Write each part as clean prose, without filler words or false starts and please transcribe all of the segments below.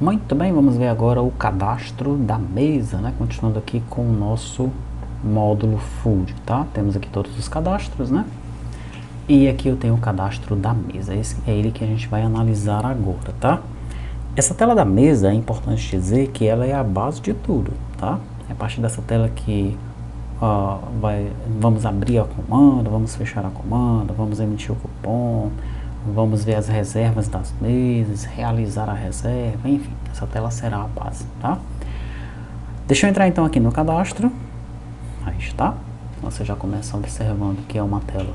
Muito bem, vamos ver agora o cadastro da mesa, né? Continuando aqui com o nosso módulo Food, tá? Temos aqui todos os cadastros, né? E aqui eu tenho o cadastro da mesa, esse é ele que a gente vai analisar agora, tá? Essa tela da mesa é importante dizer que ela é a base de tudo, tá? É a partir dessa tela que vamos abrir a comanda, vamos fechar a comanda, vamos emitir o cupom, vamos ver as reservas das mesas, realizar a reserva, enfim, essa tela será a base, tá? Deixa eu entrar então aqui no cadastro, aí está, você já começa observando que é uma tela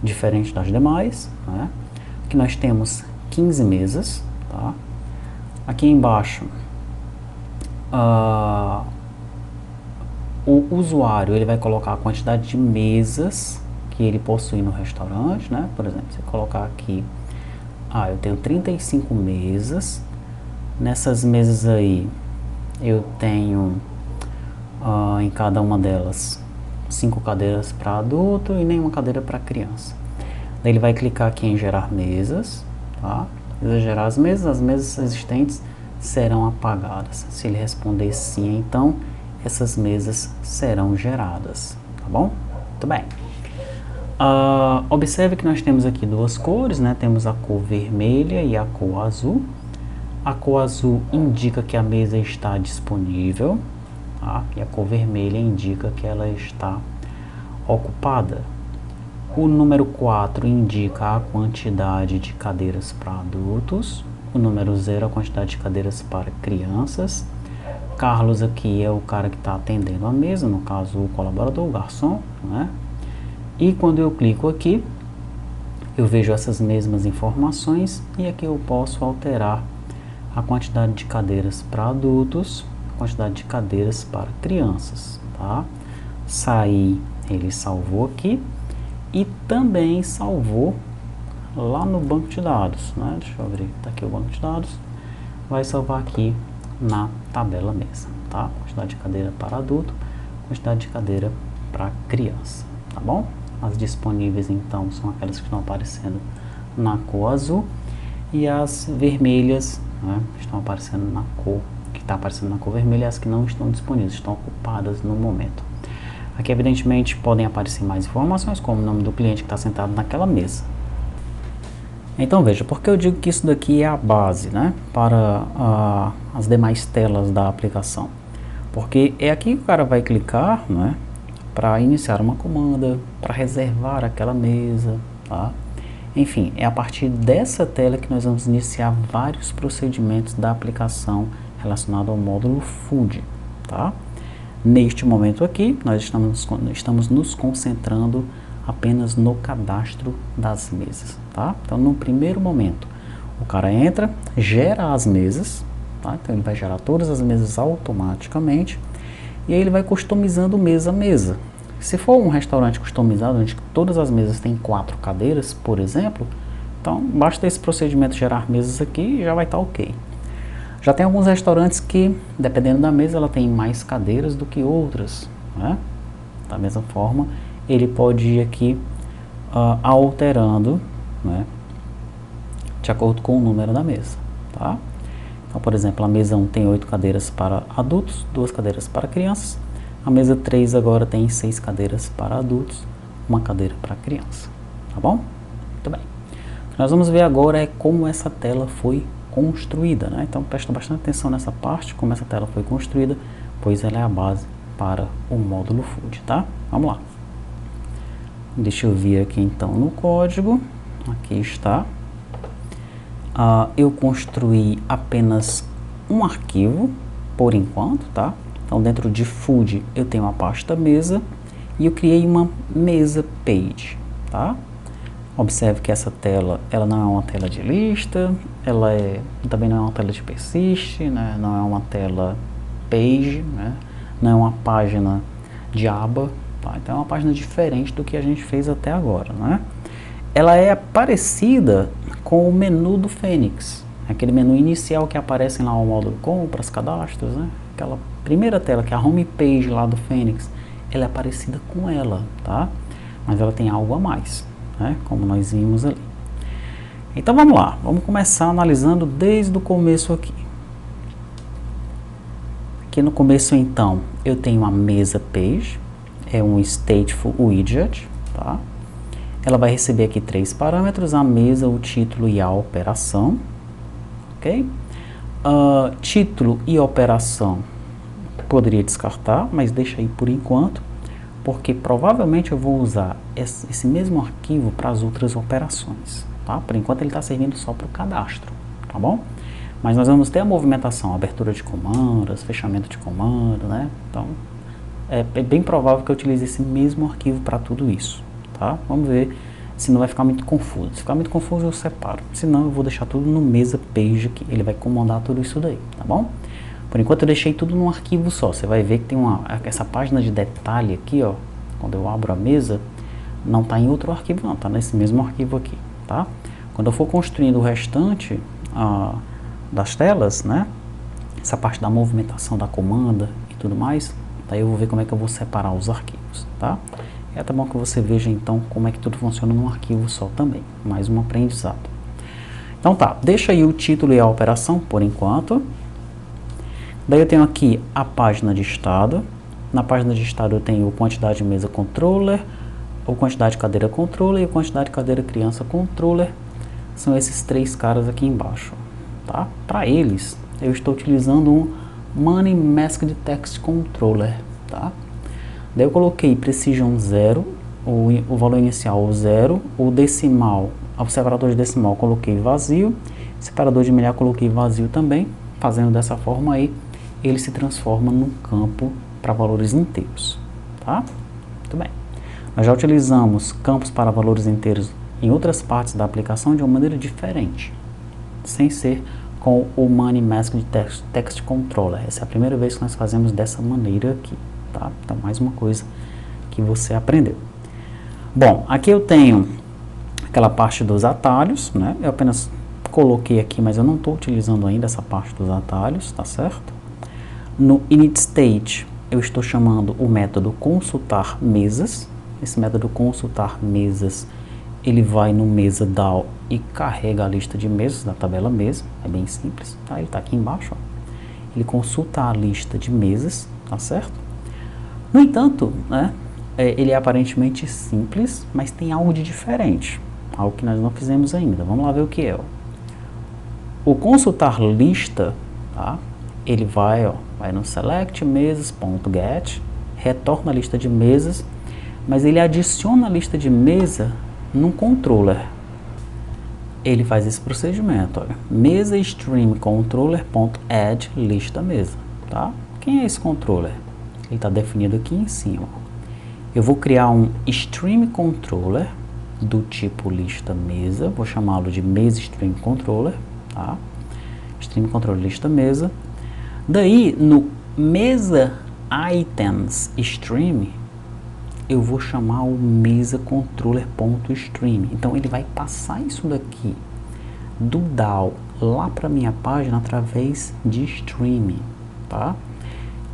diferente das demais, né? Aqui nós temos 15 mesas, tá? Aqui embaixo, o usuário ele vai colocar a quantidade de mesas que ele possui no restaurante, né? Por exemplo, se colocar aqui, eu tenho 35 mesas, nessas mesas aí eu tenho em cada uma delas 5 cadeiras para adulto e nenhuma cadeira para criança. Daí ele vai clicar aqui em gerar mesas, tá? Ele gerar as mesas existentes serão apagadas. Se ele responder sim, então essas mesas serão geradas, tá bom? Muito bem. Observe que nós temos aqui duas cores, né? Temos a cor vermelha e a cor azul. A cor azul indica que a mesa está disponível, tá? E a cor vermelha indica que ela está ocupada. O número 4 indica a quantidade de cadeiras para adultos. O número 0 a quantidade de cadeiras para crianças. Carlos aqui é o cara que está atendendo a mesa, no caso o colaborador, o garçom, né? E quando eu clico aqui, eu vejo essas mesmas informações e aqui eu posso alterar a quantidade de cadeiras para adultos, a quantidade de cadeiras para crianças, tá? Sair, ele salvou aqui e também salvou lá no banco de dados, né? Deixa eu abrir, tá aqui o banco de dados, vai salvar aqui na tabela mesa, tá? Quantidade de cadeira para adulto, quantidade de cadeira para criança, tá bom? As disponíveis então são aquelas que estão aparecendo na cor azul e as vermelhas, né, estão aparecendo na cor, que está aparecendo na cor vermelha, e as que não estão disponíveis, estão ocupadas no momento. Aqui evidentemente podem aparecer mais informações, como o nome do cliente que está sentado naquela mesa. Então veja, porque eu digo que isso daqui é a base, né, para as demais telas da aplicação. Porque é aqui que o cara vai clicar, né, para iniciar uma comanda, para reservar aquela mesa, tá? Enfim, é a partir dessa tela que nós vamos iniciar vários procedimentos da aplicação relacionado ao módulo Food, tá? Neste momento aqui, nós estamos nos concentrando apenas no cadastro das mesas, tá? Então, no primeiro momento, o cara entra, gera as mesas, tá? Então, ele vai gerar todas as mesas automaticamente e aí ele vai customizando mesa a mesa. Se for um restaurante customizado, onde todas as mesas têm 4 cadeiras, por exemplo, então basta esse procedimento gerar mesas aqui e já vai estar ok. Já tem alguns restaurantes que, dependendo da mesa, ela tem mais cadeiras do que outras, né? Da mesma forma, ele pode ir aqui alterando, né, de acordo com o número da mesa, tá? Então, por exemplo, a mesa 1 tem 8 cadeiras para adultos, 2 cadeiras para crianças. A mesa 3 agora tem 6 cadeiras para adultos, 1 cadeira para criança, tá bom? Muito bem. O que nós vamos ver agora é como essa tela foi construída, né? Então presta bastante atenção nessa parte, como essa tela foi construída, pois ela é a base para o módulo Food, tá? Vamos lá. Deixa eu vir aqui então no código, aqui está. Eu construí apenas um arquivo, por enquanto, tá? Então, dentro de Food, eu tenho a pasta mesa e eu criei uma mesa page, tá? Observe que essa tela, ela não é uma tela de lista, também não é uma tela de persist, né? Não é uma tela page, né? Não é uma página de aba, tá? Então, é uma página diferente do que a gente fez até agora, né? Ela é parecida com o menu do Fênix, aquele menu inicial que aparece lá no módulo compras, cadastros, né? Aquela primeira tela, que é a home page lá do Fênix, ela é parecida com ela, tá? Mas ela tem algo a mais, né? Como nós vimos ali. Então vamos lá, vamos começar analisando desde o começo aqui. Aqui no começo, então, eu tenho a mesa page, é um stateful widget, tá? Ela vai receber aqui 3 parâmetros, a mesa, o título e a operação, ok? Título e operação poderia descartar, mas deixa aí por enquanto, porque provavelmente eu vou usar esse mesmo arquivo para as outras operações, tá? Por enquanto ele está servindo só para o cadastro, tá bom? Mas nós vamos ter a movimentação, abertura de comandas, fechamento de comando, né? Então, é bem provável que eu utilize esse mesmo arquivo para tudo isso, tá? Vamos ver se não vai ficar muito confuso. Se ficar muito confuso, eu separo. Se não, eu vou deixar tudo no mesa page aqui. Ele vai comandar tudo isso daí, tá bom? Por enquanto, eu deixei tudo num arquivo só. Você vai ver que tem essa página de detalhe aqui, ó. Quando eu abro a mesa, não está em outro arquivo, não. Está nesse mesmo arquivo aqui, tá? Quando eu for construindo o restante das telas, né? Essa parte da movimentação da comanda e tudo mais, daí eu vou ver como é que eu vou separar os arquivos, tá? É até bom que você veja então como é que tudo funciona num arquivo só também, mais um aprendizado. Então tá, deixa aí o título e a operação por enquanto. Daí eu tenho aqui a página de estado. Na página de estado eu tenho quantidade de mesa controller, ou quantidade de cadeira controller e quantidade de cadeira criança controller. São esses 3 caras aqui embaixo, tá? Para eles, eu estou utilizando um Money Masked Text Controller, tá? Daí eu coloquei Precision 0, o valor inicial 0, o decimal, o separador de decimal coloquei vazio, separador de milhar coloquei vazio também. Fazendo dessa forma aí, ele se transforma num campo para valores inteiros, tá? Muito bem. Nós já utilizamos campos para valores inteiros em outras partes da aplicação de uma maneira diferente, sem ser com o Money Masked Text Controller. Essa é a primeira vez que nós fazemos dessa maneira aqui, tá? Então, mais uma coisa que você aprendeu. Bom, aqui eu tenho aquela parte dos atalhos, né? Eu apenas coloquei aqui, mas eu não estou utilizando ainda essa parte dos atalhos, tá certo? No initState, eu estou chamando o método consultar mesas. Esse método consultar mesas, ele vai no mesa DAO e carrega a lista de mesas da tabela mesa. É bem simples, tá? Ele está aqui embaixo, ó. Ele consulta a lista de mesas, tá certo? No entanto, né, ele é aparentemente simples, mas tem algo de diferente, algo que nós não fizemos ainda. Vamos lá ver o que é, ó. O consultar lista, tá? Ele vai no select mesas.get, retorna a lista de mesas, mas ele adiciona a lista de mesa num controller. Ele faz esse procedimento, olha, mesa stream controller.add lista mesa, tá? Quem é esse controller? Ele está definido aqui em cima. Eu vou criar um stream controller do tipo lista mesa, vou chamá-lo de mesa stream controller, tá? Stream controller lista mesa. Daí no mesa items stream eu vou chamar o mesa controller.stream. Então ele vai passar isso daqui do DAO lá para minha página através de stream, tá?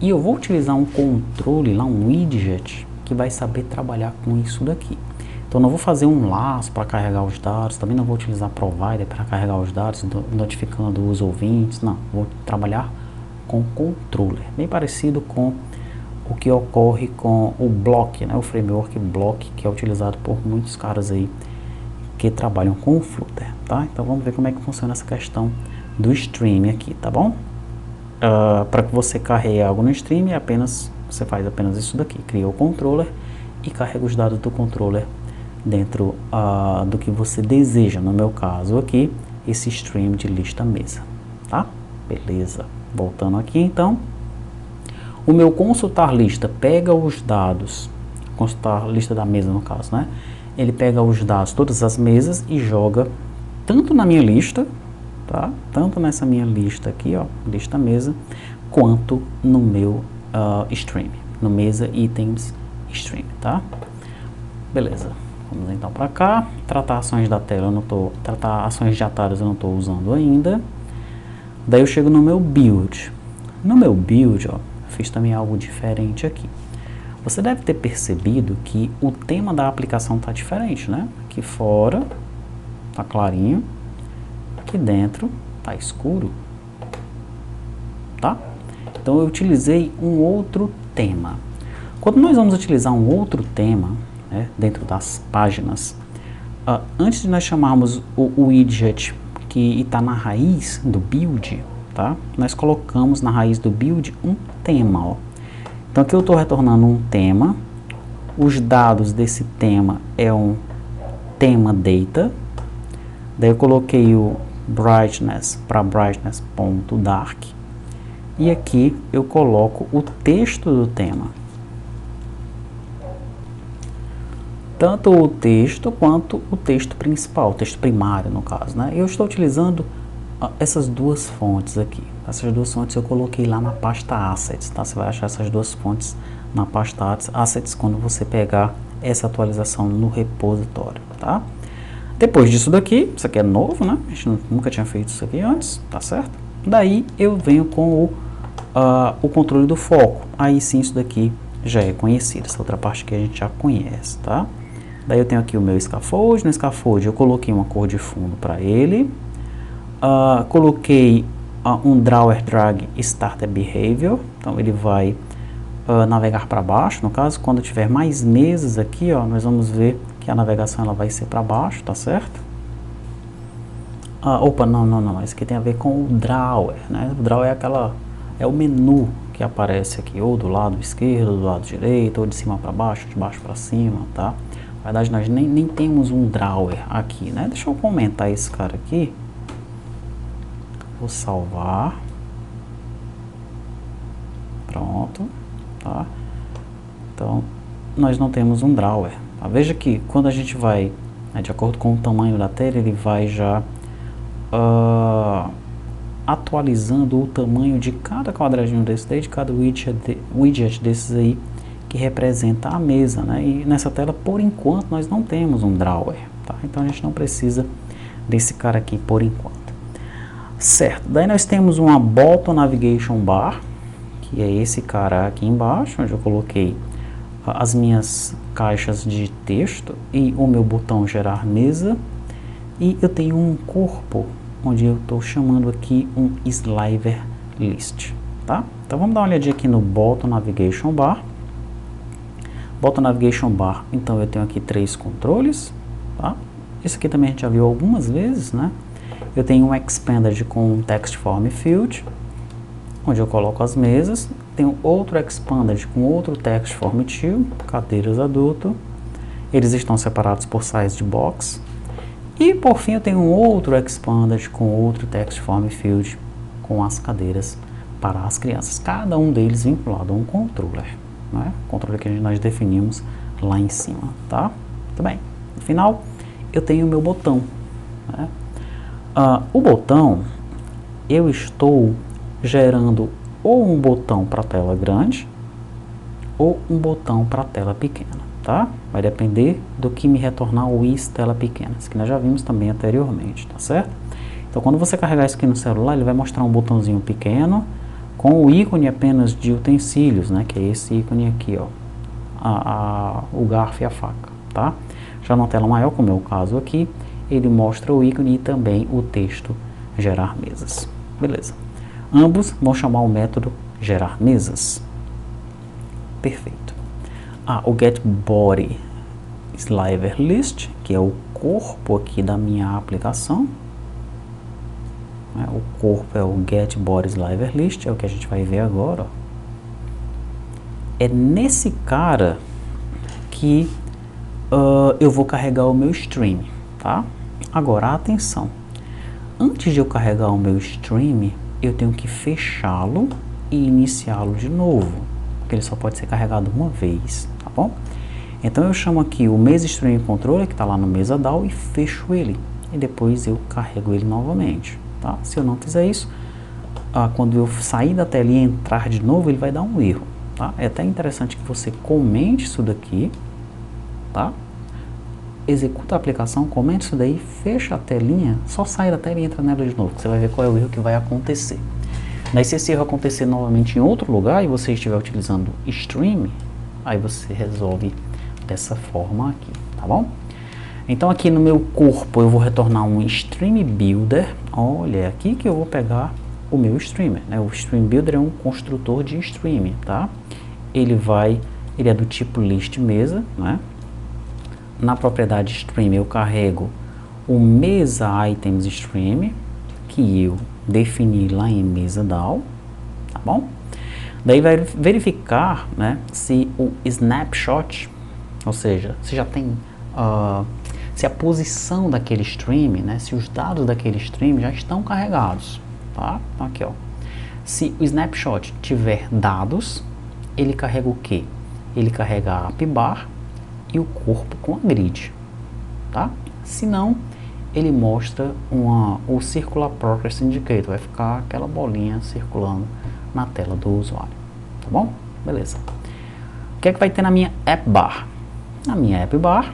E eu vou utilizar um controle lá, um widget, que vai saber trabalhar com isso daqui. Então não vou fazer um laço para carregar os dados, também não vou utilizar provider para carregar os dados, notificando os ouvintes, não. Vou trabalhar com controller, bem parecido com o que ocorre com o Block, né, o framework Block, que é utilizado por muitos caras aí que trabalham com o Flutter, tá? Então vamos ver como é que funciona essa questão do stream aqui, tá bom? Para que você carregue algo no stream, você faz apenas isso daqui, cria o controller e carrega os dados do controller dentro do que você deseja. No meu caso aqui, esse stream de lista mesa, tá? Beleza. Voltando aqui então, o meu consultar lista pega os dados, consultar lista da mesa no caso, né? Ele pega os dados, todas as mesas e joga tanto na minha lista, tá? Tanto nessa minha lista aqui, ó, lista mesa, quanto no meu stream, no mesa itens stream, tá? Beleza. Vamos então para cá. Tratar ações da tela, tratar ações de atalhos eu não estou usando ainda. Daí eu chego no meu build. No meu build, ó, fiz também algo diferente aqui. Você deve ter percebido que o tema da aplicação está diferente, né? Aqui fora está clarinho, aqui dentro está escuro, tá? Então eu utilizei um outro tema. Quando nós vamos utilizar um outro tema, né, dentro das páginas, antes de nós chamarmos o widget que está na raiz do build, tá? Nós colocamos na raiz do build um tema, ó. Então aqui eu estou retornando um tema. Os dados desse tema é um tema data. Daí eu coloquei o brightness para brightness.dark. E aqui eu coloco o texto do tema. Tanto o texto quanto o texto principal, o texto primário no caso, né? Eu estou utilizando essas duas fontes aqui. Essas duas fontes eu coloquei lá na pasta Assets, tá? Você vai achar essas duas fontes na pasta Assets quando você pegar essa atualização no repositório, tá? Depois disso daqui, isso aqui é novo, né? A gente nunca tinha feito isso aqui antes, tá certo? Daí eu venho com o controle do foco. Aí sim isso daqui já é conhecido, essa outra parte que a gente já conhece, tá? Daí eu tenho aqui o meu scaffold. No scaffold eu coloquei uma cor de fundo para ele. Coloquei um drawer drag starter behavior. Então ele vai navegar para baixo. No caso, quando tiver mais mesas aqui, ó, nós vamos ver que a navegação ela vai ser para baixo, tá certo? Opa, não. Isso aqui tem a ver com o drawer, né? O drawer é o menu que aparece aqui, ou do lado esquerdo, do lado direito, ou de cima para baixo, de baixo para cima, tá? Na verdade, nós nem temos um drawer aqui, né? Deixa eu comentar esse cara aqui. Vou salvar. Pronto, tá? Então, nós não temos um drawer. Tá? Veja que quando a gente vai, né, de acordo com o tamanho da tela, ele vai já atualizando o tamanho de cada quadradinho desse daí, de cada widget desses aí, que representa a mesa, né? E nessa tela, por enquanto, nós não temos um drawer, tá? Então a gente não precisa desse cara aqui por enquanto. Certo, daí nós temos uma Bottom Navigation Bar, que é esse cara aqui embaixo, onde eu coloquei as minhas caixas de texto e o meu botão gerar mesa. E eu tenho um corpo, onde eu estou chamando aqui um sliver list, tá? Então vamos dar uma olhadinha aqui no Bottom Navigation Bar. Bottom Navigation Bar, então eu tenho aqui 3 controles, tá? Esse aqui também a gente já viu algumas vezes, né? Eu tenho um Expanded com um Text Form Field, onde eu coloco as mesas. Tenho outro Expanded com outro Text Form Field, cadeiras adulto. Eles estão separados por size de box. E por fim eu tenho um outro Expanded com outro Text Form Field com as cadeiras para as crianças. Cada um deles vinculado a um controller, né? Controller que nós definimos lá em cima, tá? Muito bem. No final eu tenho o meu botão, né? O botão, eu estou gerando ou um botão para a tela grande ou um botão para a tela pequena, tá? Vai depender do que me retornar o is tela pequena, isso que nós já vimos também anteriormente, tá certo? Então quando você carregar isso aqui no celular, ele vai mostrar um botãozinho pequeno com o ícone apenas de utensílios, né? Que é esse ícone aqui, ó, o garfo e a faca, tá? Já na tela maior, como é o caso aqui, ele mostra o ícone e também o texto gerar mesas. Beleza. Ambos vão chamar o método gerar mesas. Perfeito. O getBody sliver list, que é o corpo aqui da minha aplicação. O corpo é o getBody sliver list, é o que a gente vai ver agora, ó. É nesse cara que eu vou carregar o meu stream, tá? Agora, atenção, antes de eu carregar o meu stream, eu tenho que fechá-lo e iniciá-lo de novo, porque ele só pode ser carregado uma vez, tá bom? Então eu chamo aqui o Mesa Stream Controller, que está lá no Mesa DAO, e fecho ele, e depois eu carrego ele novamente, tá? Se eu não fizer isso, quando eu sair da tela e entrar de novo, ele vai dar um erro, tá? É até interessante que você comente isso daqui, tá? Executa a aplicação, comente isso daí, fecha a telinha, só sai da tela e entra nela de novo, que você vai ver qual é o erro que vai acontecer. Daí se esse erro acontecer novamente em outro lugar e você estiver utilizando Stream, aí você resolve dessa forma aqui, tá bom? Então aqui no meu corpo eu vou retornar um Stream Builder. Olha, é aqui que eu vou pegar o meu streamer, né? O Stream Builder é um construtor de stream, tá? Ele é do tipo list mesa, né? Na propriedade stream eu carrego o mesa items stream, que eu defini lá em mesa DAO, tá bom? Daí vai verificar, né, se o snapshot, ou seja, se já tem, se a posição daquele stream, né, se os dados daquele stream já estão carregados, tá? Então aqui, ó, se o snapshot tiver dados, ele carrega o quê? Ele carrega a appbar e o corpo com a grid, tá? Se não, ele mostra o Circular Progress Indicator, vai ficar aquela bolinha circulando na tela do usuário, tá bom? Beleza. O que é que vai ter na minha app bar? Na minha app bar,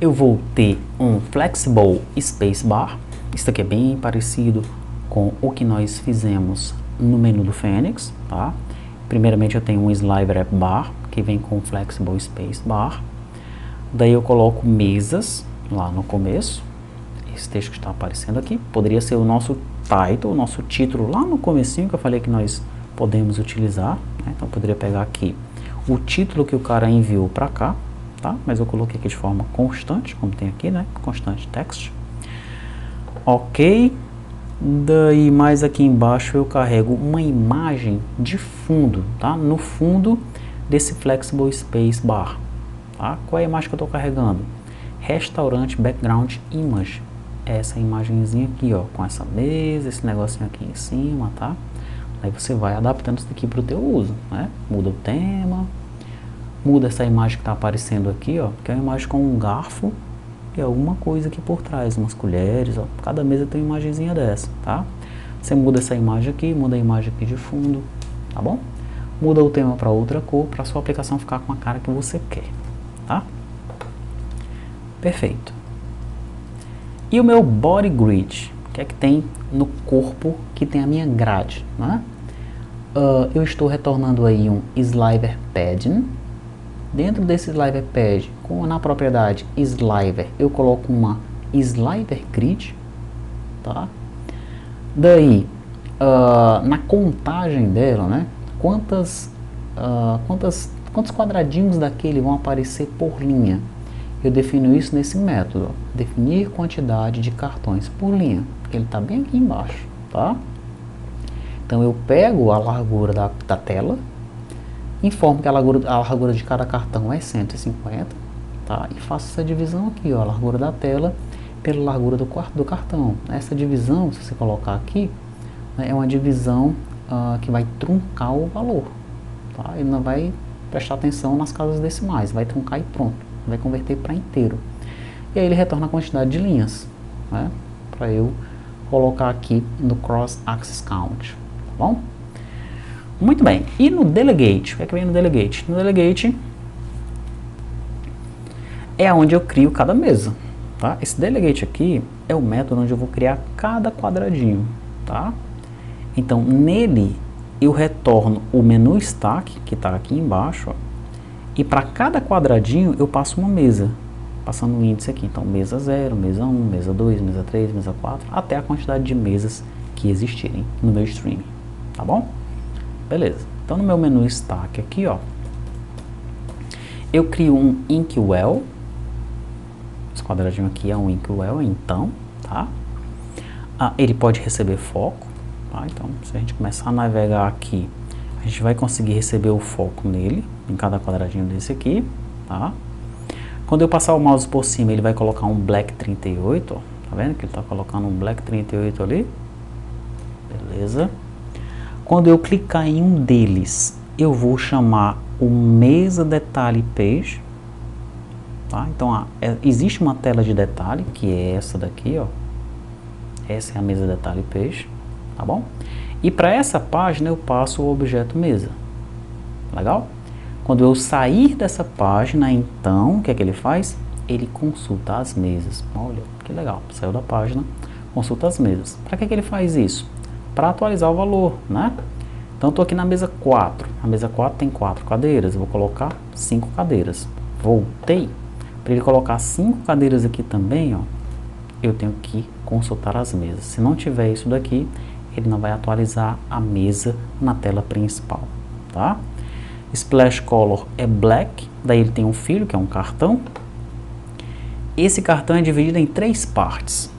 eu vou ter um Flexible Spacebar. Isso aqui é bem parecido com o que nós fizemos no menu do Fênix, tá? Primeiramente eu tenho um Sliver App Bar, que vem com Flexible Spacebar. Daí eu coloco mesas lá no começo. Esse texto que está aparecendo aqui poderia ser o nosso title, o nosso título lá no comecinho que eu falei que nós podemos utilizar, né? Então eu poderia pegar aqui o título que o cara enviou para cá, tá? Mas eu coloquei aqui de forma constante, como tem aqui, né? Constante text. Ok. Daí mais aqui embaixo eu carrego uma imagem de fundo, tá? No fundo desse Flexible Space Bar, tá? Qual é a imagem que eu estou carregando? Restaurante Background Image. Essa imagenzinha aqui, ó, com essa mesa, esse negocinho aqui em cima, tá? Aí você vai adaptando isso daqui para o teu uso, né? Muda o tema, muda essa imagem que está aparecendo aqui, ó, que é uma imagem com um garfo e alguma coisa aqui por trás, umas colheres, ó. Cada mesa tem uma imagenzinha dessa, tá? Você muda essa imagem aqui, muda a imagem aqui de fundo, tá bom? Muda o tema para outra cor, para sua aplicação ficar com a cara que você quer, tá? Perfeito. E o meu body grid, o que é que tem no corpo que tem a minha grade, né? Eu estou retornando aí um sliver padding. Dentro desse sliver pad, na propriedade sliver, eu coloco uma sliver grid, tá? Daí, na contagem dela, né? Quantos quadradinhos daquele vão aparecer por linha? Eu defino isso nesse método, ó, definir quantidade de cartões por linha, porque ele está bem aqui embaixo, tá? Então eu pego a largura da tela, informo que a largura de cada cartão é 150, tá? E faço essa divisão aqui, ó, a largura da tela pela largura do cartão. Essa divisão, se você colocar aqui, né, é uma divisão que vai truncar o valor, tá? Ele não vai prestar atenção nas casas decimais, vai truncar e pronto, vai converter para inteiro. E aí ele retorna a quantidade de linhas, né, para eu colocar aqui no Cross Axis Count, tá bom? Muito bem, e no Delegate, o que é que vem no Delegate? No Delegate é onde eu crio cada mesa, tá? Esse Delegate aqui é o método onde eu vou criar cada quadradinho, tá? Então nele eu retorno o menu stack, que está aqui embaixo, ó, e para cada quadradinho eu passo uma mesa, passando o índice aqui. Então mesa 0, mesa 1, mesa 2, mesa 3, mesa 4, até a quantidade de mesas que existirem no meu stream, tá bom? Beleza, então no meu menu stack aqui, ó, eu crio um inkwell. Esse quadradinho aqui é um inkwell, então, tá? Ele pode receber foco, tá? Então, se a gente começar a navegar aqui, a gente vai conseguir receber o foco nele, em cada quadradinho desse aqui, tá? Quando eu passar o mouse por cima, ele vai colocar um black 38, ó, tá vendo que ele tá colocando um black 38 ali? Beleza. Quando eu clicar em um deles, eu vou chamar o mesa detalhe page, tá? Então, existe uma tela de detalhe, que é essa daqui, ó. Essa é a mesa detalhe page, tá bom? E para essa página eu passo o objeto mesa. Legal? Quando eu sair dessa página, então, o que é que ele faz? Ele consulta as mesas. Olha, que legal. Saiu da página, consulta as mesas. Para que ele faz isso? Para atualizar o valor, né? Então, estou aqui na mesa 4. A mesa 4 tem 4 cadeiras. Eu vou colocar 5 cadeiras. Voltei. Para ele colocar 5 cadeiras aqui também, ó, eu tenho que consultar as mesas. Se não tiver isso daqui, ele não vai atualizar a mesa na tela principal, tá? Splash Color é black, daí ele tem um filho, que é um cartão. Esse cartão é dividido em 3 partes: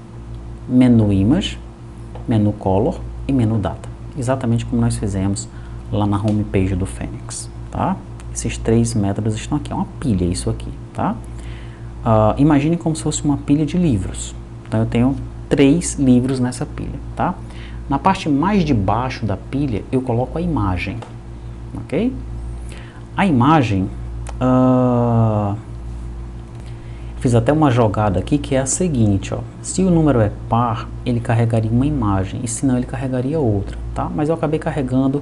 menu Image, menu Color e menu Data. Exatamente como nós fizemos lá na homepage do Fênix, tá? Esses 3 métodos estão aqui, é uma pilha isso aqui, tá? Imagine como se fosse uma pilha de livros. Então eu tenho 3 livros nessa pilha, tá? Na parte mais de baixo da pilha eu coloco a imagem, ok? A imagem, fiz até uma jogada aqui que é a seguinte, ó. Se o número é par, ele carregaria uma imagem, e se não, ele carregaria outra, tá? Mas eu acabei carregando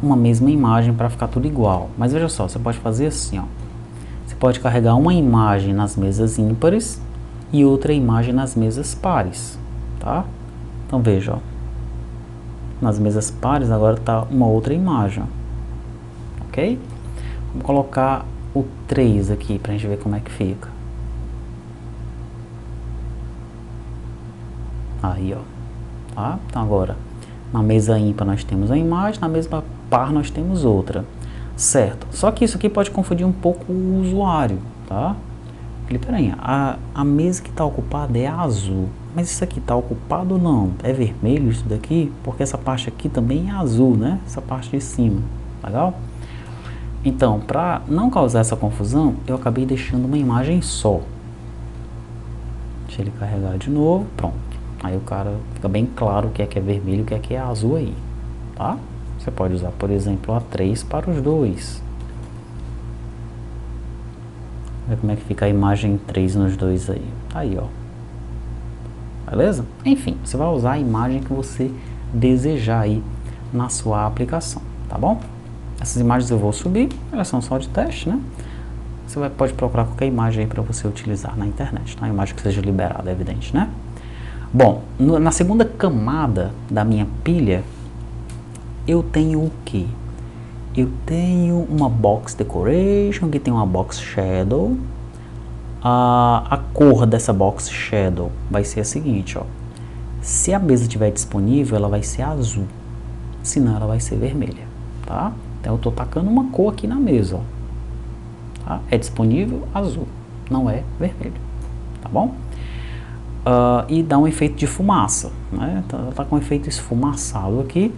uma mesma imagem para ficar tudo igual. Mas veja só, você pode fazer assim, ó. Você pode carregar uma imagem nas mesas ímpares e outra imagem nas mesas pares, tá? Então veja, ó. Nas mesas pares agora está uma outra imagem, ok? Vamos colocar o 3 aqui para a gente ver como é que fica. Aí, ó, tá? Então agora, na mesa ímpar nós temos a imagem, na mesa par nós temos outra, certo? Só que isso aqui pode confundir um pouco o usuário, tá? Peraí, a mesa que está ocupada é azul, mas isso aqui está ocupado ou não? É vermelho isso daqui? Porque essa parte aqui também é azul, né? Essa parte de cima, legal? Então, para não causar essa confusão, eu acabei deixando uma imagem só. Deixa ele carregar de novo, pronto. Aí o cara fica bem claro o que é vermelho e o que é azul aí, tá? Você pode usar, por exemplo, a 3 para os dois. Ver como é que fica a imagem 3 nos dois aí. Aí, ó. Beleza? Enfim, você vai usar a imagem que você desejar aí na sua aplicação, tá bom? Essas imagens eu vou subir, elas são só de teste, né? Você pode procurar qualquer imagem aí para você utilizar na internet, tá? Uma imagem que seja liberada, é evidente, né? Bom, na segunda camada da minha pilha, eu tenho o quê? Eu tenho uma box decoration, que tem uma box shadow. A cor dessa box shadow vai ser a seguinte, ó. Se a mesa estiver disponível, ela vai ser azul. Se não, ela vai ser vermelha, tá? Então eu estou tacando uma cor aqui na mesa, ó. Tá? É disponível azul, não é vermelho, tá bom? E dá um efeito de fumaça, né? Então, ela está com um efeito esfumaçado aqui,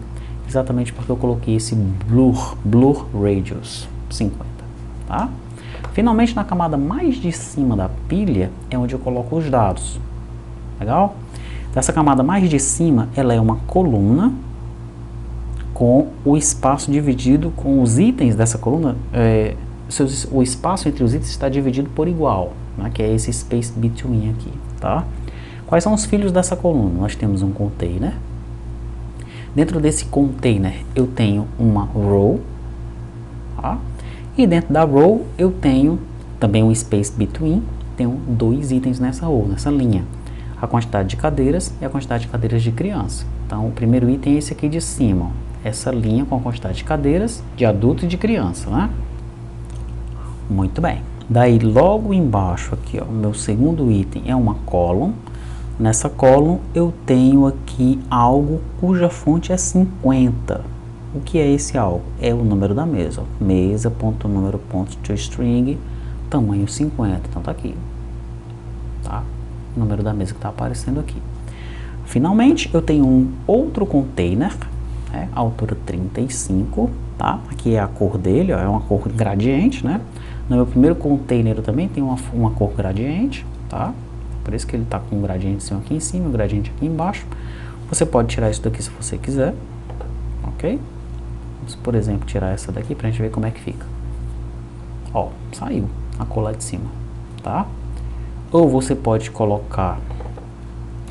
exatamente porque eu coloquei esse Blur Radius 50, tá? Finalmente, na camada mais de cima da pilha é onde eu coloco os dados, legal? Essa camada mais de cima, ela é uma coluna com o espaço dividido com os itens dessa coluna, o espaço entre os itens está dividido por igual, né? Que é esse space between aqui, tá? Quais são os filhos dessa coluna? Nós temos um container. Dentro desse container eu tenho uma row, tá? E dentro da row eu tenho também um space between, tenho 2 itens nessa row, nessa linha. A quantidade de cadeiras e a quantidade de cadeiras de criança. Então o primeiro item é esse aqui de cima, ó, essa linha com a quantidade de cadeiras de adulto e de criança, né? Muito bem. Daí logo embaixo aqui, ó, o meu segundo item é uma column. Nessa column eu tenho aqui algo cuja fonte é 50. O que é esse algo? É o número da mesa. Mesa.número.toString, tamanho 50. Então tá aqui, tá? O número da mesa que está aparecendo aqui. Finalmente eu tenho um outro container, né? Altura 35, tá? Aqui é a cor dele, ó, é uma cor gradiente, né? No meu primeiro container eu também tem uma cor gradiente, tá? Por isso que ele está com um gradiente aqui em cima, um gradiente aqui embaixo. Você pode tirar isso daqui se você quiser, ok? Vamos, por exemplo, tirar essa daqui para a gente ver como é que fica. Ó, saiu a cor lá de cima, tá? Ou você pode colocar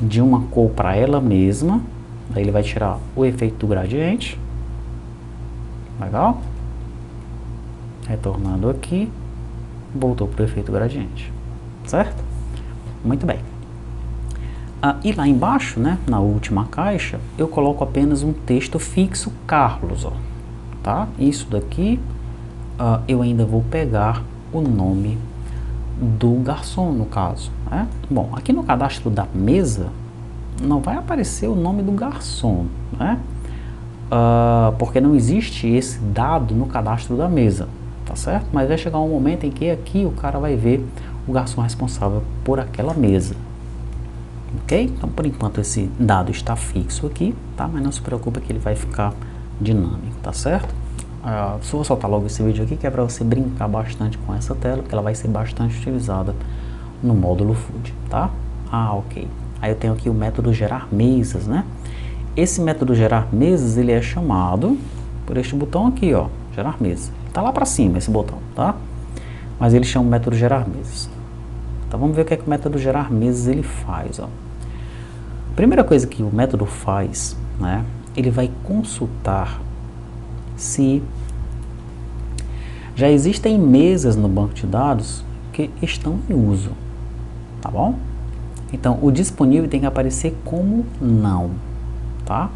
de uma cor para ela mesma, daí ele vai tirar o efeito do gradiente. Legal? Retornando aqui, voltou para o efeito gradiente, certo? Muito bem. E lá embaixo, né, na última caixa, eu coloco apenas um texto fixo Carlos, ó, tá? Isso daqui eu ainda vou pegar o nome do garçom, no caso, né? Bom, aqui no cadastro da mesa, não vai aparecer o nome do garçom, né? Porque não existe esse dado no cadastro da mesa, tá certo? Mas vai chegar um momento em que aqui o cara vai ver o garçom responsável por aquela mesa, ok? Então, por enquanto, esse dado está fixo aqui, tá? Mas não se preocupe que ele vai ficar dinâmico, tá certo? Só vou soltar logo esse vídeo aqui, que é para você brincar bastante com essa tela, porque ela vai ser bastante utilizada no módulo Food, tá? Ok. Aí eu tenho aqui o método gerar mesas, né? Esse método gerar mesas, ele é chamado por este botão aqui, ó, gerar mesas. Tá lá para cima esse botão, tá? Mas ele chama o método gerar mesas. Então vamos ver o que é que o método gerar mesas ele faz, ó. A primeira coisa que o método faz, né? Ele vai consultar se já existem mesas no banco de dados que estão em uso, tá bom? Então o disponível tem que aparecer como não. Tá?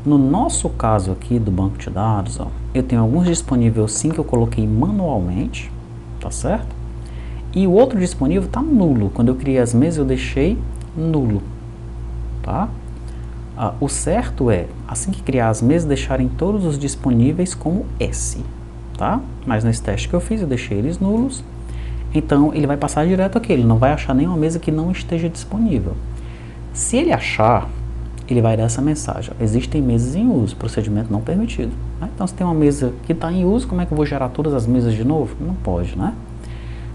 No nosso caso aqui do banco de dados, ó, eu tenho alguns disponíveis sim que eu coloquei manualmente, tá certo? E o outro disponível está nulo. Quando eu criei as mesas eu deixei nulo, tá? O certo é, assim que criar as mesas, deixarem todos os disponíveis como S, tá? Mas nesse teste que eu fiz eu deixei eles nulos, então ele vai passar direto aqui, ele não vai achar nenhuma mesa que não esteja disponível. Se ele achar, ele vai dar essa mensagem: existem mesas em uso, procedimento não permitido. Né? Então, se tem uma mesa que está em uso, como é que eu vou gerar todas as mesas de novo? Não pode, né?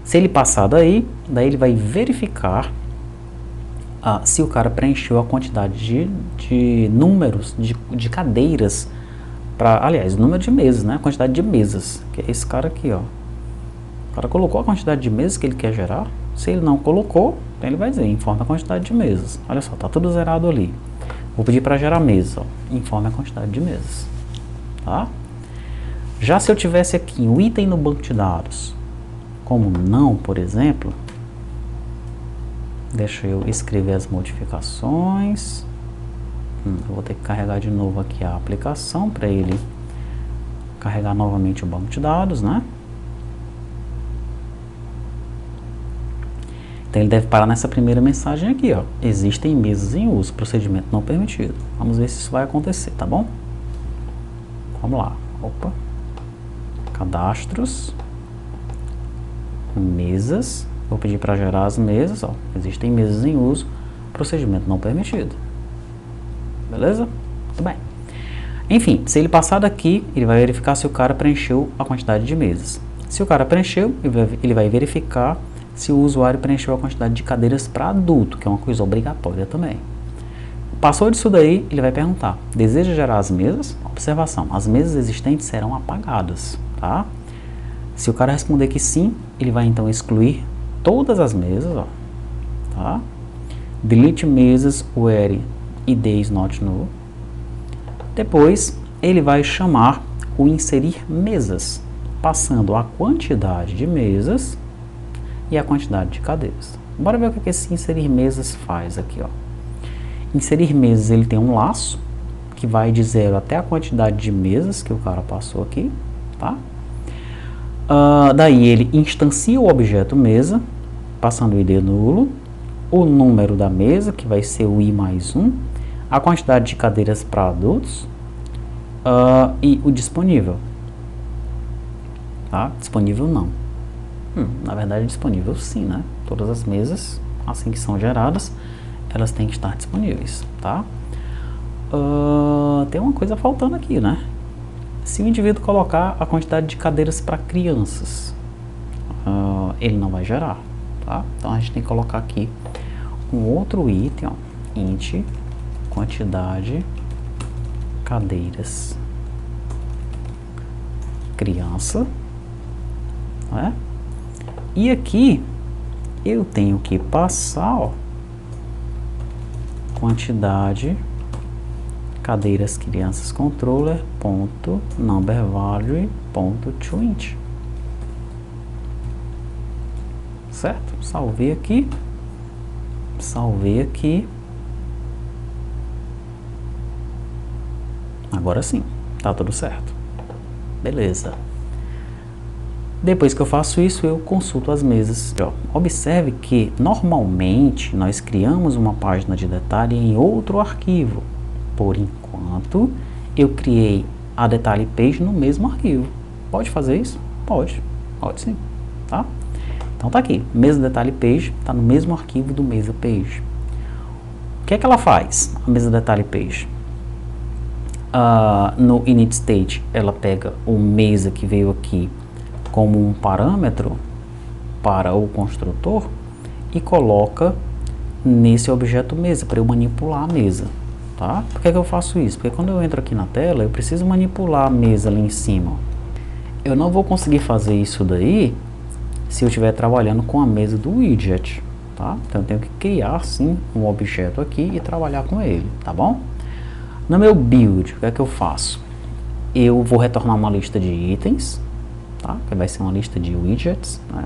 Se ele passar daí ele vai verificar se o cara preencheu a quantidade de números de cadeiras, aliás, número de mesas, né? A quantidade de mesas, que é esse cara aqui, ó. O cara colocou a quantidade de mesas que ele quer gerar. Se ele não colocou, então ele vai dizer: informe a quantidade de mesas. Olha só, tá tudo zerado ali. Vou pedir para gerar mesa, ó. Informe a quantidade de mesas, tá? Já se eu tivesse aqui um item no banco de dados, como não, por exemplo, deixa eu escrever as modificações. Eu vou ter que carregar de novo aqui a aplicação para ele carregar novamente o banco de dados, né? Então ele deve parar nessa primeira mensagem aqui, ó. Existem mesas em uso, procedimento não permitido. Vamos ver se isso vai acontecer, tá bom? Vamos lá. Opa. Cadastros. Mesas. Vou pedir para gerar as mesas, ó. Existem mesas em uso, procedimento não permitido. Beleza? Muito bem. Enfim, se ele passar daqui, ele vai verificar se o cara preencheu a quantidade de mesas. Se o cara preencheu, ele vai verificar se o usuário preencheu a quantidade de cadeiras para adulto, que é uma coisa obrigatória também. Passou disso daí, ele vai perguntar: deseja gerar as mesas? Observação: as mesas existentes serão apagadas, tá? Se o cara responder que sim, ele vai então excluir todas as mesas, ó, tá? Delete mesas where id is not null. Depois, ele vai chamar o inserir mesas, passando a quantidade de mesas e a quantidade de cadeiras. Bora ver o que esse inserir mesas faz aqui, ó. Inserir mesas, ele tem um laço que vai de 0 até a quantidade de mesas que o cara passou aqui, tá? Daí ele instancia o objeto mesa, passando o id nulo, o número da mesa, que vai ser o i mais 1, a quantidade de cadeiras para adultos e o disponível. Tá? Disponível não. Na verdade, disponível sim, né? Todas as mesas, assim que são geradas, elas têm que estar disponíveis, tá? Tem uma coisa faltando aqui, né? Se o indivíduo colocar a quantidade de cadeiras para crianças, ele não vai gerar, tá? Então a gente tem que colocar aqui um outro item, ó, int quantidade cadeiras criança, né? E aqui eu tenho que passar, ó, quantidade cadeiras crianças controller ponto number value ponto toInt, certo? Salvei aqui, agora sim, tá tudo certo, beleza. Depois que eu faço isso, eu consulto as mesas. Observe que normalmente nós criamos uma página de detalhe em outro arquivo. Por enquanto, eu criei a detalhe page no mesmo arquivo. Pode fazer isso? Pode sim, tá? Então tá aqui, mesa detalhe page, tá no mesmo arquivo do mesa page. O que é que ela faz, a mesa detalhe page? No init state, ela pega o mesa que veio aqui como um parâmetro para o construtor e coloca nesse objeto mesa, para eu manipular a mesa, tá? Por que eu faço isso? Porque quando eu entro aqui na tela, eu preciso manipular a mesa ali em cima. Eu não vou conseguir fazer isso daí se eu estiver trabalhando com a mesa do widget, tá? Então eu tenho que criar sim um objeto aqui e trabalhar com ele, tá bom? No meu build, o que é que eu faço? Eu vou retornar uma lista de itens, tá? Que vai ser uma lista de widgets, né?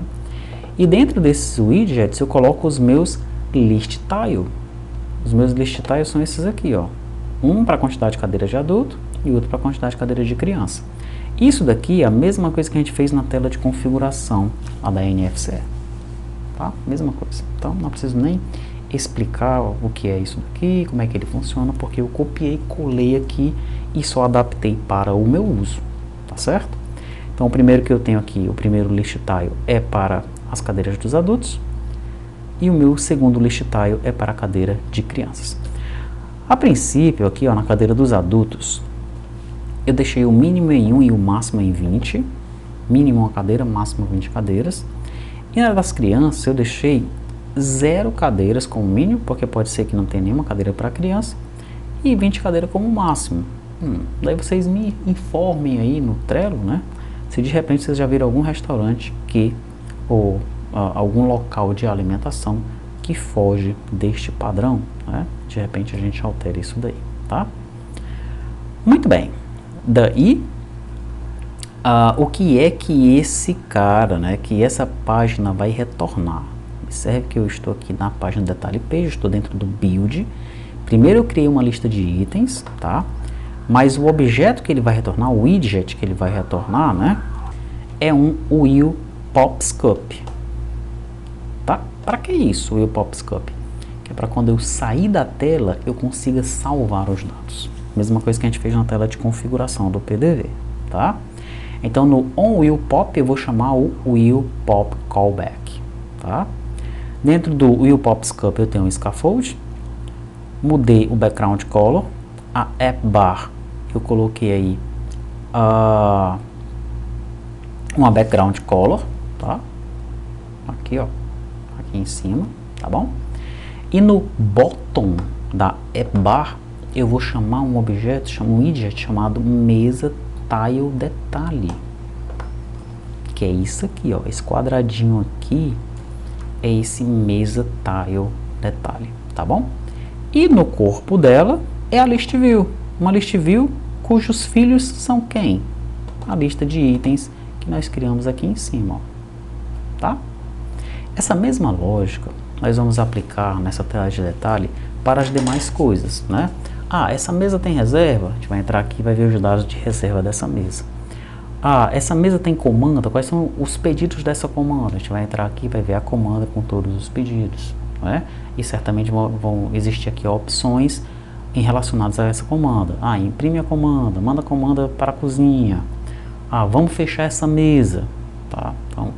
E dentro desses widgets eu coloco os meus list tile. Os meus list tiles são esses aqui, ó. Um para a quantidade de cadeiras de adulto e outro para a quantidade de cadeiras de criança. Isso daqui é a mesma coisa que a gente fez na tela de configuração, a da NFC, tá? Mesma coisa. Então não preciso nem explicar o que é isso daqui, como é que ele funciona, porque eu copiei, colei aqui e só adaptei para o meu uso, tá certo? Então o primeiro que eu tenho aqui, o primeiro list tile é para as cadeiras dos adultos e o meu segundo list tile é para a cadeira de crianças. A princípio aqui, ó, na cadeira dos adultos, eu deixei o mínimo em 1 e o máximo em 20, mínimo uma cadeira, máximo 20 cadeiras. E na das crianças eu deixei 0 cadeiras como mínimo, porque pode ser que não tenha nenhuma cadeira para criança, e 20 cadeiras como máximo. Daí vocês me informem aí no Trello, né? Se de repente vocês já viram algum restaurante ou algum local de alimentação que foge deste padrão, né? De repente a gente altera isso daí, tá? Muito bem. Daí, o que é que esse cara, né, que essa página vai retornar? Observe que eu estou aqui na página detalhe page, estou dentro do build. Primeiro eu criei uma lista de itens, tá? Mas o objeto que ele vai retornar, o widget que ele vai retornar, né, é um will PopScope, tá? Para que isso, o will PopScope? Que é para quando eu sair da tela eu consiga salvar os dados. Mesma coisa que a gente fez na tela de configuração do PDV, tá? Então no onWillPop eu vou chamar o willPopCallback, tá? Dentro do willPopScope eu tenho um scaffold, mudei o background color, a appBar eu coloquei aí uma background color, tá? Aqui, ó, aqui em cima, tá bom? E no bottom da appBar eu vou chamar um objeto, um widget chamado mesa tile detalhe, que é isso aqui, ó, esse quadradinho aqui é esse mesa tile detalhe, tá bom? E no corpo dela é a list view, uma list view cujos filhos são quem? A lista de itens que nós criamos aqui em cima, ó, tá? Essa mesma lógica nós vamos aplicar nessa tela de detalhe para as demais coisas, né? Essa mesa tem reserva? A gente vai entrar aqui e vai ver os dados de reserva dessa mesa. Essa mesa tem comanda? Quais são os pedidos dessa comanda? A gente vai entrar aqui e vai ver a comanda com todos os pedidos, né? E certamente vão existir aqui opções relacionadas a essa comanda. Imprime a comanda, manda a comanda para a cozinha. Vamos fechar essa mesa, tá? Então,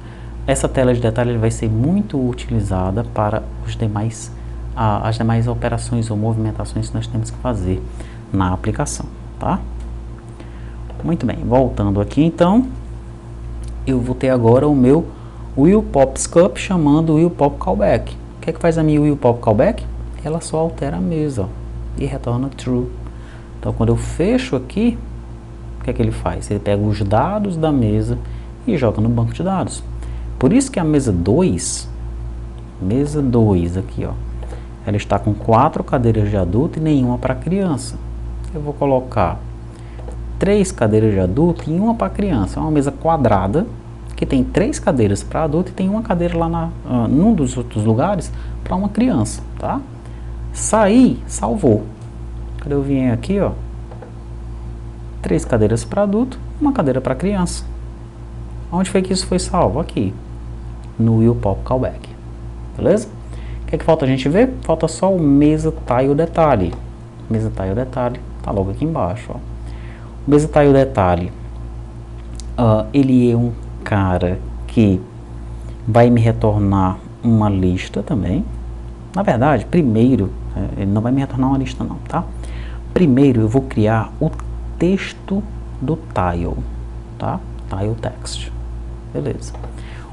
essa tela de detalhe vai ser muito utilizada para os demais as demais operações ou movimentações que nós temos que fazer na aplicação, tá? Muito bem, voltando aqui então, eu vou ter agora o meu willPopScope chamando willPopCallback. O que é que faz a minha willPopCallback? Ela só altera a mesa, ó, e retorna true. Então quando eu fecho aqui, o que é que ele faz? Ele pega os dados da mesa e joga no banco de dados. Por isso que a mesa 2 aqui, ó, ela está com 4 cadeiras de adulto e nenhuma para criança. Eu vou colocar 3 cadeiras de adulto e uma para criança. É uma mesa quadrada que tem 3 cadeiras para adulto e tem uma cadeira lá num dos outros lugares para uma criança, tá? Saí, salvou. Quando eu vim aqui, ó, 3 cadeiras para adulto, uma cadeira para criança. Onde foi que isso foi salvo? Aqui, no Will Pop Callback. Beleza? O que é que falta a gente ver? Falta só o Mesa Tile Detalhe. Mesa Tile Detalhe tá logo aqui embaixo, ó. O Mesa Tile Detalhe, ele é um cara que vai me retornar uma lista também. Na verdade, primeiro, ele não vai me retornar uma lista não, tá? Primeiro eu vou criar o texto do tile, tá? Tile text. Beleza.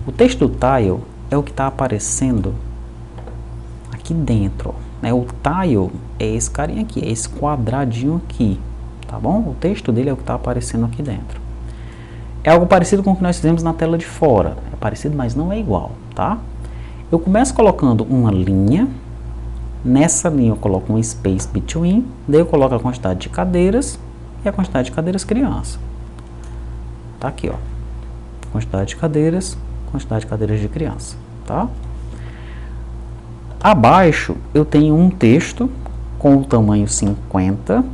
O texto do tile é o que está aparecendo aqui dentro, né? O tile é esse carinha aqui, é esse quadradinho aqui, tá bom? O texto dele é o que está aparecendo aqui dentro. É algo parecido com o que nós fizemos na tela de fora. É parecido, mas não é igual, tá? Eu começo colocando uma linha. Nessa linha eu coloco um space between. Daí eu coloco a quantidade de cadeiras e a quantidade de cadeiras criança. Tá aqui, ó. Quantidade de cadeiras de criança, tá? Abaixo eu tenho um texto com o tamanho 50,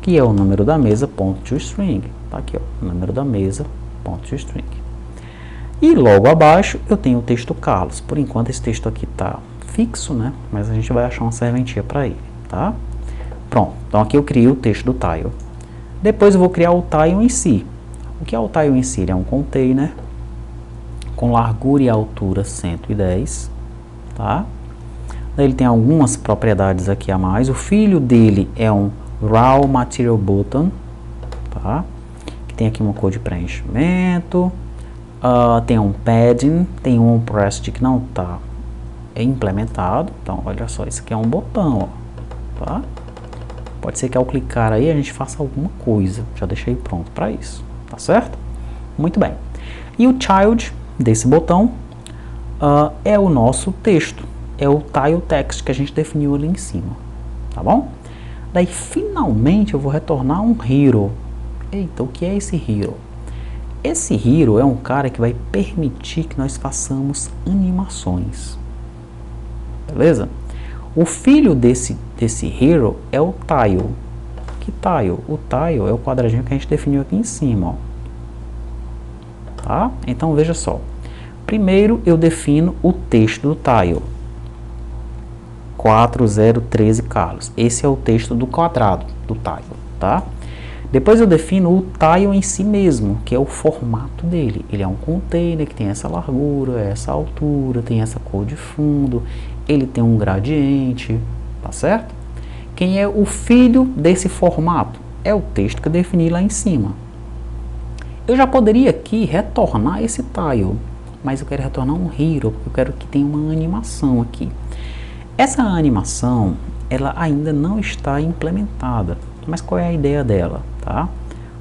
que é o número da mesa, .toString. Tá aqui, ó, o número da mesa, .toString. E logo abaixo eu tenho o texto Carlos. Por enquanto esse texto aqui tá fixo, né? Mas a gente vai achar uma serventia para ele, tá? Pronto, então aqui eu criei o texto do tile. Depois eu vou criar o tile em si. O que é o tile em si? Ele é um container com largura e altura 110, tá? Daí ele tem algumas propriedades aqui a mais. O filho dele é um raw material button, tá? Que tem aqui uma cor de preenchimento, tem um padding, tem um pressed que não está implementado. Então olha só, esse aqui é um botão, ó, tá? Pode ser que ao clicar aí a gente faça alguma coisa. Já deixei pronto para isso, tá certo? Muito bem. E o child desse botão é o nosso texto, é o tile text que a gente definiu ali em cima, tá bom? Daí finalmente eu vou retornar um hero. Eita, o que é esse hero? Esse hero é um cara que vai permitir que nós façamos animações, beleza? O filho desse hero é o tile. Que tile? O tile é o quadradinho que a gente definiu aqui em cima, ó. Tá? Então veja só. Primeiro eu defino o texto do tile. 4013 Carlos. Esse é o texto do quadrado do tile, tá? Depois eu defino o tile em si mesmo, que é o formato dele. Ele é um container que tem essa largura, essa altura, tem essa cor de fundo, ele tem um gradiente, tá certo? Quem é o filho desse formato? É o texto que eu defini lá em cima. Eu já poderia aqui retornar esse tile, mas eu quero retornar um hero, porque eu quero que tenha uma animação aqui. Essa animação, ela ainda não está implementada, mas qual é a ideia dela, tá?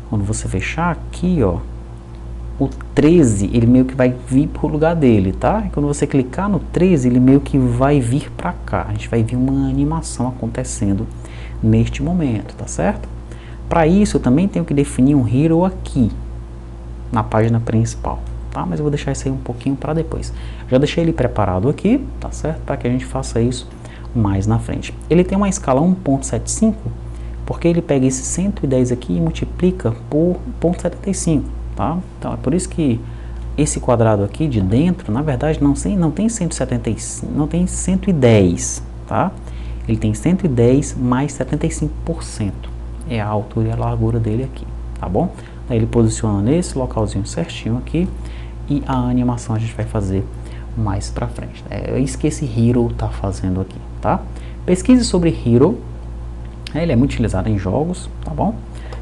Quando você fechar aqui, ó, o 13, ele meio que vai vir pro lugar dele, tá? E quando você clicar no 13, ele meio que vai vir para cá. A gente vai ver uma animação acontecendo neste momento, tá certo? Para isso, eu também tenho que definir um hero aqui, na página principal, tá? Mas eu vou deixar isso aí um pouquinho para depois. Já deixei ele preparado aqui, tá certo? Para que a gente faça isso mais na frente. Ele tem uma escala 1.75, porque ele pega esse 110 aqui e multiplica por 0.75, tá? Então é por isso que esse quadrado aqui de dentro, na verdade, não tem 175, não tem 110, tá? Ele tem 110 mais 75%. É a altura e a largura dele aqui, tá bom? Daí ele posiciona nesse localzinho certinho aqui e a animação a gente vai fazer mais pra frente. É isso que esse hero tá fazendo aqui, tá? Pesquise sobre hero. Ele é muito utilizado em jogos, tá bom?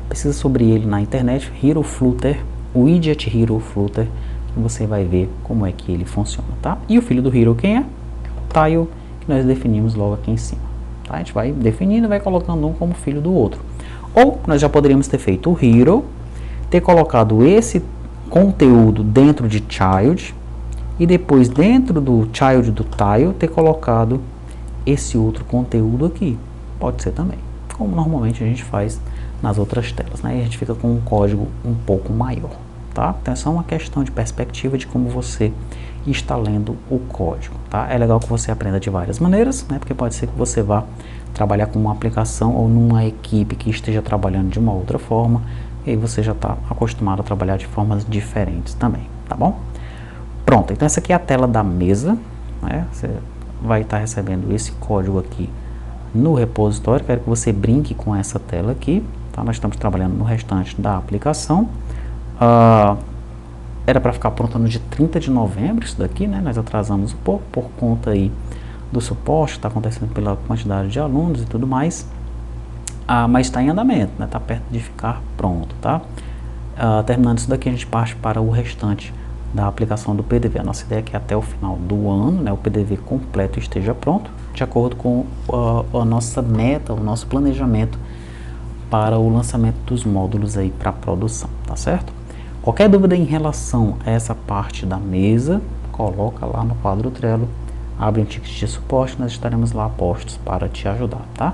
Pesquisa sobre ele na internet, Hero Flutter, o widget Hero Flutter, e você vai ver como é que ele funciona, tá? E o filho do hero quem é? É o tile que nós definimos logo aqui em cima, tá? A gente vai definindo e vai colocando um como filho do outro. Ou nós já poderíamos ter feito o hero, ter colocado esse conteúdo dentro de child, e depois dentro do child do tile ter colocado esse outro conteúdo aqui. Pode ser também, como normalmente a gente faz nas outras telas, né? E a gente fica com um código um pouco maior, tá? Então é só uma questão de perspectiva de como você está lendo o código, tá? É legal que você aprenda de várias maneiras, né? Porque pode ser que você vá trabalhar com uma aplicação ou numa equipe que esteja trabalhando de uma outra forma, e aí você já está acostumado a trabalhar de formas diferentes também, tá bom? Pronto, então essa aqui é a tela da mesa, né? Você vai estar recebendo esse código aqui no repositório. Quero que você brinque com essa tela aqui, tá? Nós estamos trabalhando no restante da aplicação. Era para ficar pronto no dia 30 de novembro isso daqui, né? Nós atrasamos um pouco por conta aí do suporte, está acontecendo pela quantidade de alunos e tudo mais. Mas está em andamento, né? Está perto de ficar pronto, tá? Terminando isso daqui, a gente parte para o restante da aplicação do PDV. A nossa ideia é que até o final do ano, né, o PDV completo esteja pronto, de acordo com a nossa meta, o nosso planejamento para o lançamento dos módulos aí para produção, tá certo? Qualquer dúvida em relação a essa parte da mesa, coloca lá no quadro Trello, abre um ticket de suporte, nós estaremos lá postos para te ajudar, tá?